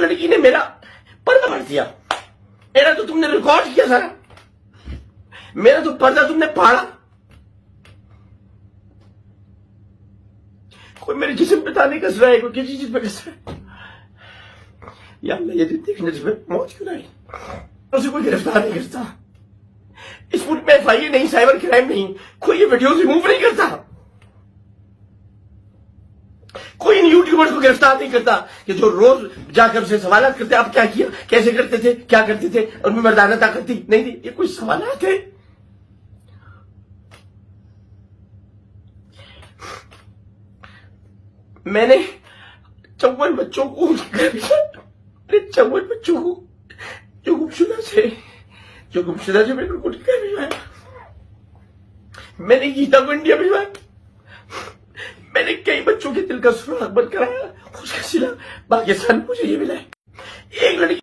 लड़की ने मेरा पर्दा फाड़ दिया। मेरा तो तुमने रिकॉर्ड किया सारा, मेरा तो पर्दा तुमने फाड़ा। कोई मेरे जिस्म पे ताने कस रहा है, कोई किसी चीज पे कस रहा है। या अल्लाह, ये देखने से मौत क्यों नहीं, उसे कोई गिरफ्तार नहीं करता। इस मुल्क में FIA नहीं, साइबर क्राइम नहीं, कोई ये वीडियो रिमूव नहीं करता, कोई इन यूट्यूबर्स को गिरफ्तार नहीं करता कि जो रोज जाकर उसे सवाल करते, आप क्या किया, कैसे करते थे, क्या करते थे, उनमें मर्दाना ताकत थी नहीं थी। ये कोई सवाल थे? मैंने 54 बच्चों को 54 बच्चों को जो गुमशुदा से मैंने उनको घर भिजवाया। मैंने गीता को इंडिया भिजवाया। मैंने कई बच्चों के दिल का सुराग बंद कराया, उसका सिला पाकिस्तान मुझे ये मिला है। एक लड़की